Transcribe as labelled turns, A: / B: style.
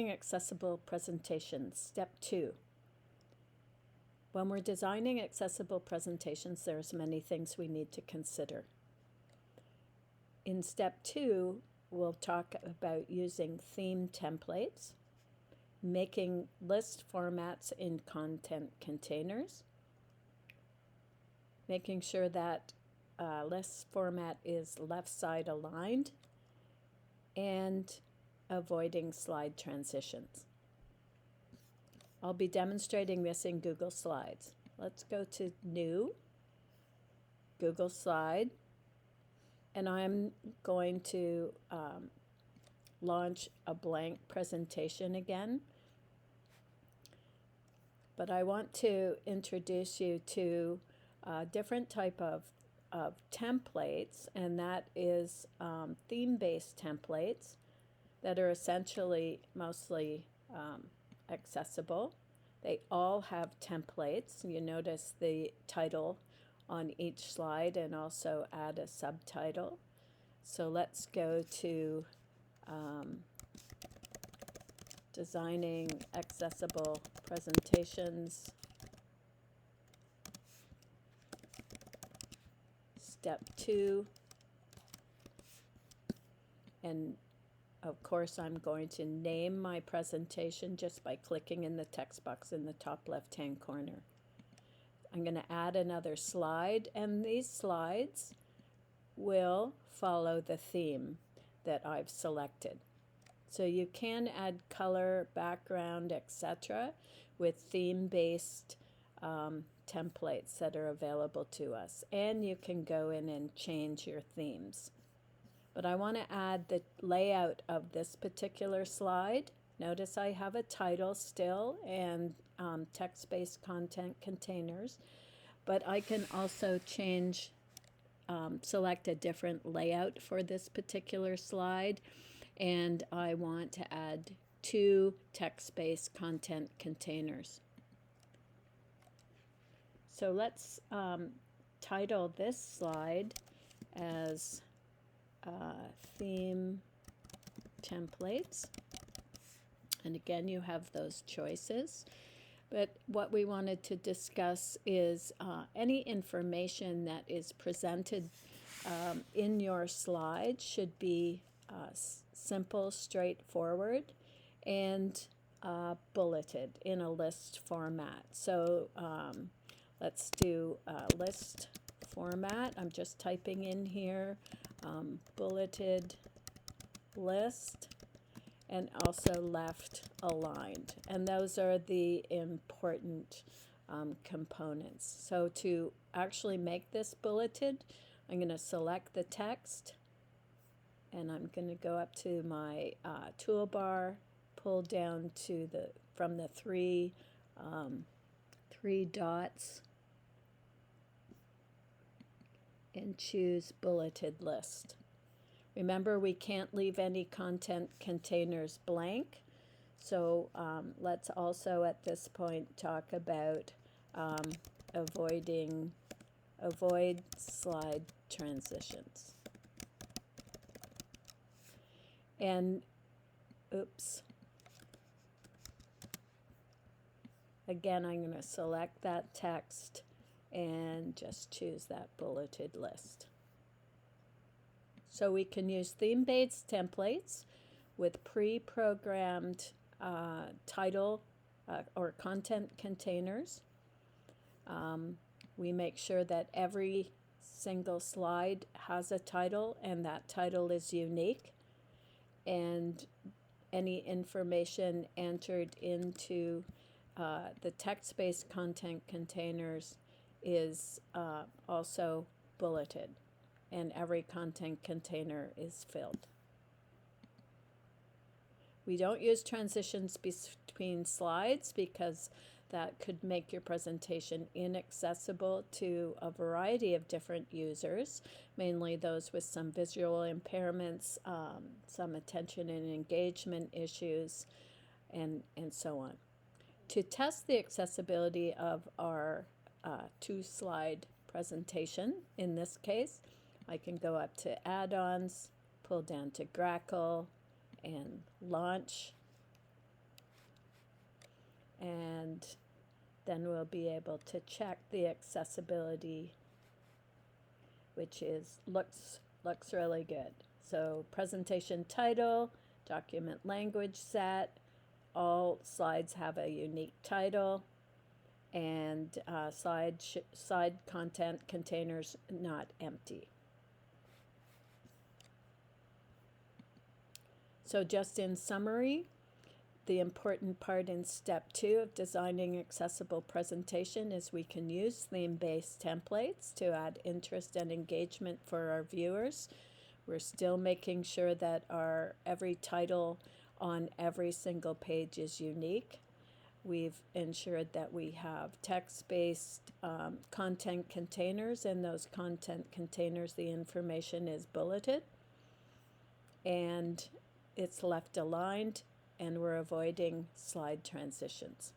A: Accessible presentations, step 2. When we're designing accessible presentations, there's many things we need to consider. In step 2, we'll talk about using theme templates, making list formats in content containers, making sure that list format is left side aligned, and avoiding slide transitions. I'll be demonstrating this in Google Slides. Let's go to New, Google Slide, and I'm going to launch a blank presentation again. But I want to introduce you to a different type of templates, and that is theme-based templates that are essentially mostly accessible. They all have templates. You notice the title on each slide and also add a subtitle. So let's go to designing accessible presentations. Step 2. And of course, I'm going to name my presentation just by clicking in the text box in the top left-hand corner. I'm going to add another slide, and these slides will follow the theme that I've selected. So you can add color, background, etc. with theme-based templates that are available to us. And you can go in and change your themes. But I want to add the layout of this particular slide. Notice I have a title still and text-based content containers, but I can also change, select a different layout for this particular slide, and I want to add 2 text-based content containers. So let's title this slide as theme templates, and again you have those choices, but what we wanted to discuss is any information that is presented in your slide should be simple, straightforward, and bulleted in a list format. So let's do list format. I'm just typing in here bulleted list, and also left aligned, and those are the important components. So to actually make this bulleted, I'm going to select the text, and I'm going to go up to my toolbar, pull down to from the three dots, and choose bulleted list. Remember, we can't leave any content containers blank, so let's also at this point talk about avoid slide transitions. And oops, again I'm going to select that text and just choose that bulleted list. So we can use theme-based templates with pre-programmed title or content containers. We make sure that every single slide has a title, and that title is unique, and any information entered into the text-based content containers is also bulleted, and every content container is filled. We don't use transitions between slides because that could make your presentation inaccessible to a variety of different users, mainly those with some visual impairments, some attention and engagement issues, and so on. To test the accessibility of our 2-slide presentation, in this case, I can go up to add-ons, pull down to Grackle, and launch. then we'll be able to check the accessibility, which looks really good. So presentation title, document language set, all slides have a unique title, and side content containers not empty. So just in summary, the important part in step 2 of designing accessible presentation is we can use theme-based templates to add interest and engagement for our viewers. We're still making sure that every title on every single page is unique. We've ensured that we have text-based content containers. In those content containers, the information is bulleted and it's left aligned, and we're avoiding slide transitions.